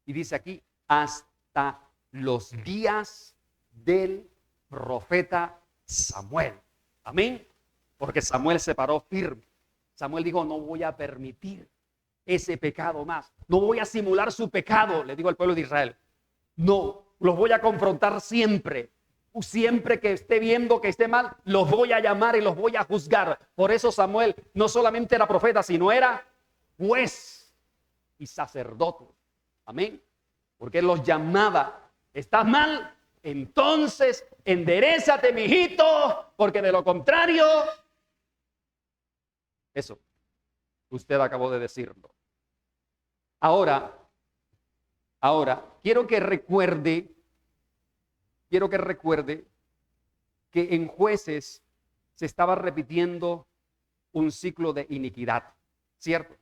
Y dice aquí, hasta los días del profeta Samuel. Amén. Porque Samuel se paró firme. Samuel dijo, no voy a permitir ese pecado más. No voy a simular su pecado, le digo al pueblo de Israel. No, los voy a confrontar siempre. Siempre que esté viendo que esté mal, los voy a llamar y los voy a juzgar. Por eso Samuel no solamente era profeta, sino era juez y sacerdote. Amén. Porque él los llamaba. ¿Estás mal? Entonces enderézate, mijito, porque de lo contrario, eso, usted acabó de decirlo. Ahora, quiero que recuerde que en Jueces se estaba repitiendo un ciclo de iniquidad, ¿cierto?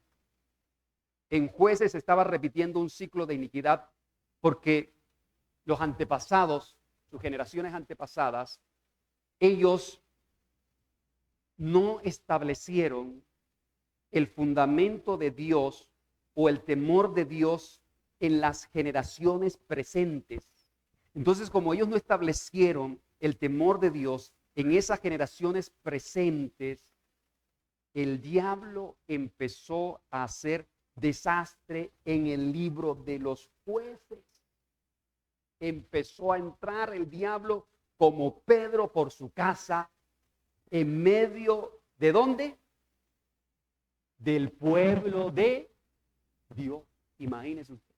En Jueces se estaba repitiendo un ciclo de iniquidad porque los antepasados, sus generaciones antepasadas, ellos no establecieron el fundamento de Dios o el temor de Dios en las generaciones presentes. Entonces, como ellos no establecieron el temor de Dios en esas generaciones presentes, el diablo empezó a hacer desastre en el libro de los Jueces. Empezó a entrar el diablo como Pedro por su casa en medio ¿de dónde? Del pueblo de Dios. Imagínese usted.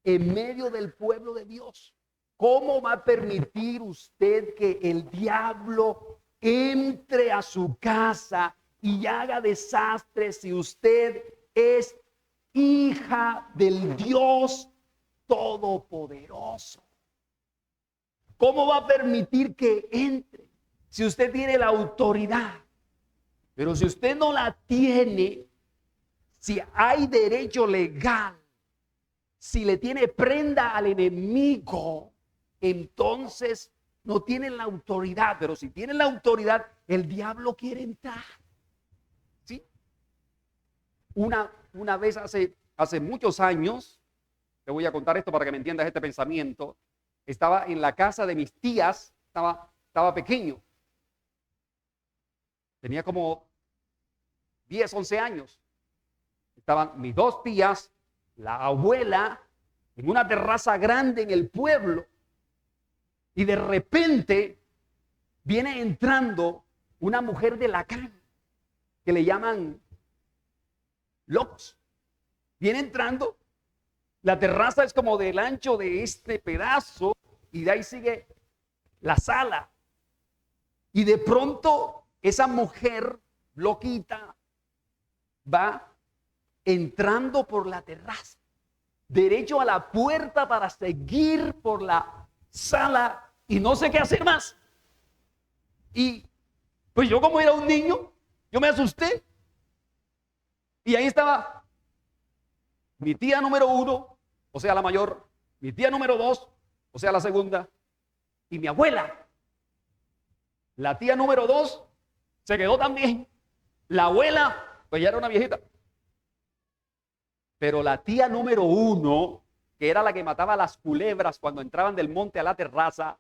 En medio del pueblo de Dios. ¿Cómo va a permitir usted que el diablo entre a su casa y haga desastre si usted es hija del Dios Todopoderoso? ¿Cómo va a permitir que entre si usted tiene la autoridad? Pero si usted no la tiene, si hay derecho legal, si le tiene prenda al enemigo, entonces no tienen la autoridad. Pero si tienen la autoridad, el diablo quiere entrar. ¿Sí? Una vez hace muchos años, te voy a contar esto para que me entiendas este pensamiento. Estaba en la casa de mis tías, estaba pequeño. Tenía como 10, 11 años. Estaban mis dos tías, la abuela, en una terraza grande en el pueblo. Y de repente viene entrando una mujer de la calle, que le llaman locos. Viene entrando, la terraza es como del ancho de este pedazo, y de ahí sigue la sala. Y de pronto esa mujer loquita va entrando por la terraza, derecho a la puerta para seguir por la sala y no sé qué hacer más. Y pues yo, como era un niño, yo me asusté. Y ahí estaba mi tía número 1, o sea la mayor, mi tía número 2, o sea la segunda, y mi abuela. La tía número 2 se quedó también. La abuela, pues ya era una viejita. Pero la tía número 1, que era la que mataba a las culebras cuando entraban del monte a la terraza,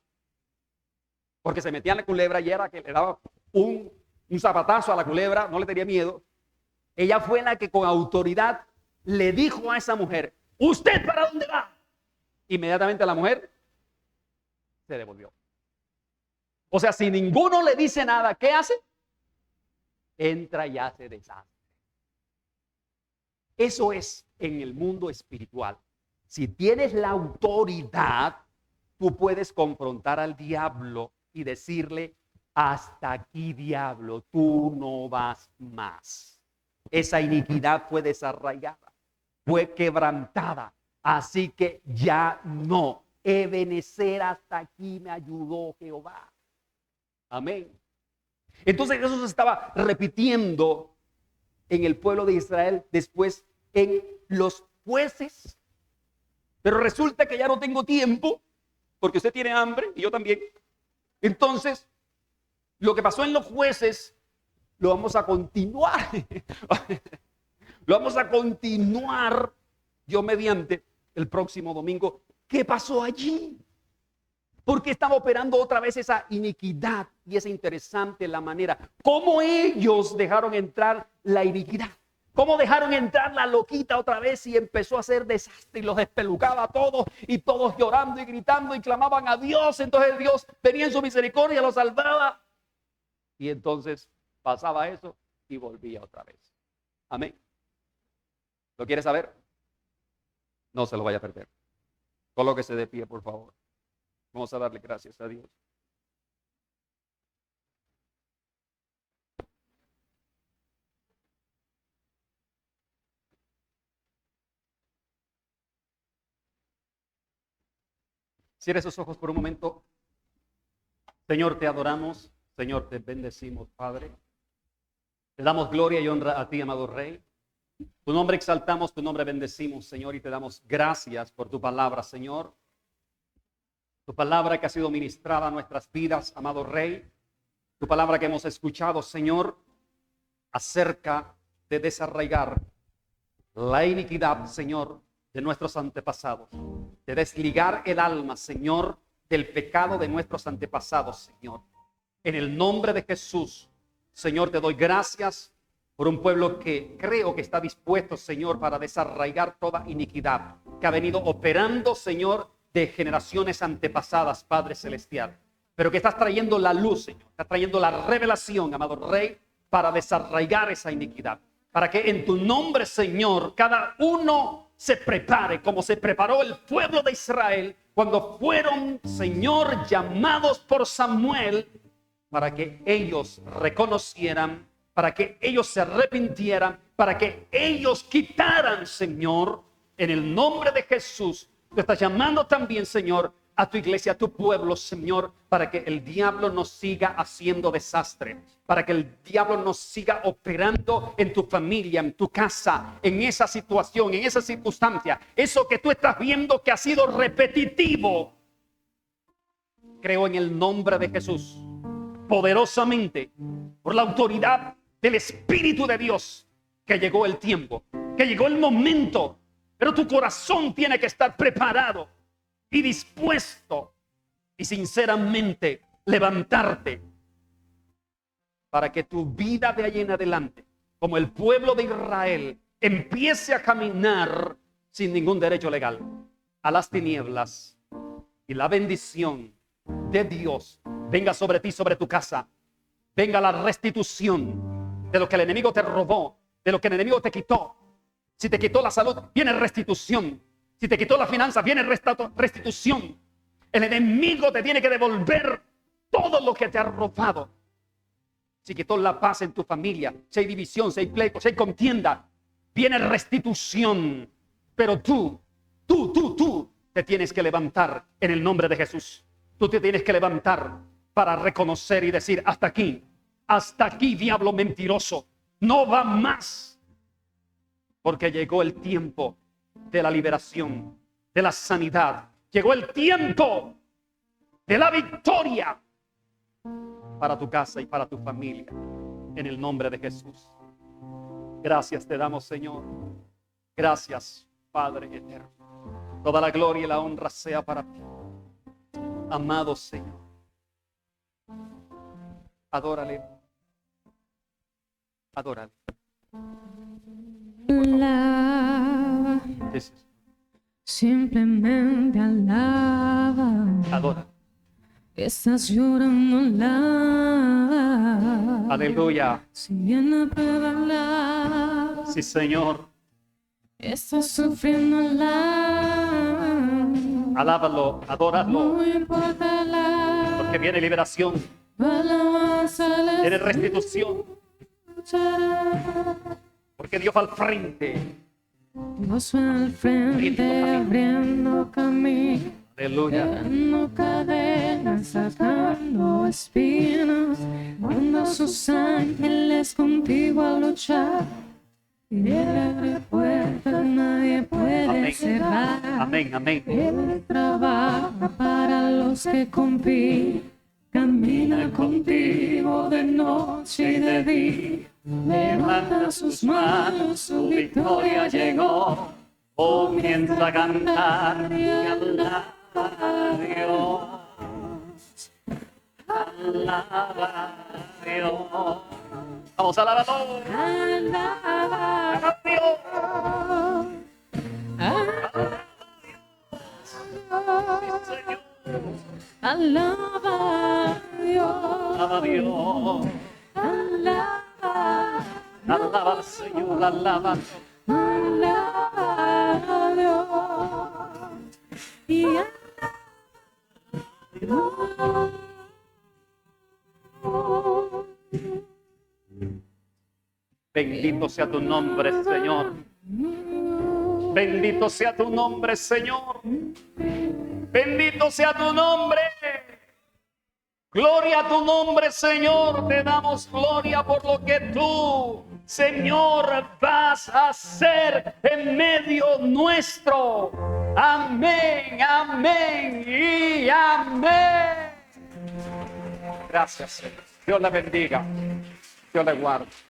porque se metían la culebra y era que le daba un zapatazo a la culebra, no le tenía miedo. Ella fue la que con autoridad le dijo a esa mujer: ¿usted para dónde va? Inmediatamente la mujer se devolvió. O sea, si ninguno le dice nada, ¿qué hace? Entra y hace desastre. Eso es en el mundo espiritual. Si tienes la autoridad, tú puedes confrontar al diablo y decirle: hasta aquí, diablo, tú no vas más. Esa iniquidad fue desarraigada, fue quebrantada, así que ya no. Ebenecer, hasta aquí me ayudó Jehová. Amén. Entonces eso se estaba repitiendo en el pueblo de Israel, después en los jueces. Pero resulta que ya no tengo tiempo, porque usted tiene hambre y yo también. Entonces, lo que pasó en los jueces lo vamos a continuar. Lo vamos a continuar, Dios mediante, el próximo domingo. ¿Qué pasó allí? Porque estaba operando otra vez esa iniquidad. Y es interesante la manera cómo ellos dejaron entrar la iniquidad. Cómo dejaron entrar la loquita otra vez y empezó a hacer desastre y los espelucaba a todos, y todos llorando y gritando y clamaban a Dios. Entonces Dios venía en su misericordia, los salvaba. Y entonces pasaba eso y volvía otra vez. Amén. ¿Lo quiere saber? No se lo vaya a perder. Colóquese de pie, por favor. Vamos a darle gracias a Dios. Cierre sus ojos por un momento. Señor, te adoramos. Señor, te bendecimos, Padre. Te damos gloria y honra a ti, amado Rey. Tu nombre exaltamos, tu nombre bendecimos, Señor, y te damos gracias por tu palabra, Señor. Tu palabra que ha sido ministrada a nuestras vidas, amado Rey. Tu palabra que hemos escuchado, Señor, acerca de desarraigar la iniquidad, Señor, de nuestros antepasados. De desligar el alma, Señor, del pecado de nuestros antepasados, Señor. En el nombre de Jesús, Señor, te doy gracias por un pueblo que creo que está dispuesto, Señor, para desarraigar toda iniquidad que ha venido operando, Señor, de generaciones antepasadas, Padre Celestial. Pero que estás trayendo la luz, Señor. Estás trayendo la revelación, amado Rey, para desarraigar esa iniquidad. Para que en tu nombre, Señor, cada uno se prepare como se preparó el pueblo de Israel cuando fueron, Señor, llamados por Samuel, para que ellos reconocieran, para que ellos se arrepintieran, para que ellos quitaran, Señor, en el nombre de Jesús. Tú estás llamando también, Señor, a tu iglesia, a tu pueblo, Señor, para que el diablo no siga haciendo desastre, para que el diablo no siga operando en tu familia, en tu casa, en esa situación, en esa circunstancia. Eso que tú estás viendo que ha sido repetitivo, creo en el nombre de Jesús, poderosamente, por la autoridad del Espíritu de Dios, que llegó el tiempo, que llegó el momento. Pero tu corazón tiene que estar preparado y dispuesto y sinceramente levantarte para que tu vida de ahí en adelante, como el pueblo de Israel, empiece a caminar sin ningún derecho legal a las tinieblas, y la bendición de Dios venga sobre ti, sobre tu casa. Venga la restitución de lo que el enemigo te robó, de lo que el enemigo te quitó. Si te quitó la salud, viene restitución. Si te quitó la finanza, viene restitución. El enemigo te tiene que devolver todo lo que te ha robado. Si quitó la paz en tu familia, si hay división, si hay pleito, si hay contienda, viene restitución. Pero tú te tienes que levantar en el nombre de Jesús. Tú te tienes que levantar para reconocer y decir: hasta aquí, diablo mentiroso, no va más. Porque llegó el tiempo de la liberación, de la sanidad. Llegó el tiempo de la victoria para tu casa y para tu familia, en el nombre de Jesús. Gracias te damos, Señor. Gracias, Padre eterno. Toda la gloria y la honra sea para ti, amado Señor. Adórale. Adórale. Alaba, simplemente alaba. Adora. Estás llorando, alaba. Aleluya. Si viene a prueba, alaba. Sí, Señor. Estás sufriendo, alaba. Alábalo, adóralo. No importa, alaba. Porque viene liberación, Alabanza, alaba. viene restitución. Porque Dios va al frente. Dios va al frente, abriendo camino. Aleluya. Quebrando cadenas, sacando espinas, cuando sus ángeles contigo a luchar. Y Él abre puertas, nadie puede Amén. cerrar. Amén, amén. Él trabaja para los que confían, camina contigo de noche y de día. Levanta sus manos, su victoria llegó. Comienza a cantar y alaba a Dios. Alaba a Dios. Vamos a alabarlo. Alaba Alaba a Dios. Señor. Alaba a Dios. Alaba a Dios. Alaba, Alaba al Señor. Alaba a Dios. alaba a Dios. Y alaba. Bendito sea tu nombre, Señor. Bendito sea tu nombre, Señor. Bendito sea tu nombre. Gloria a tu nombre, Señor. Te damos gloria por lo que tú, Señor, vas a hacer en medio nuestro. Amén, amén y amén. Gracias, Señor. Dios la bendiga. Dios la guarde.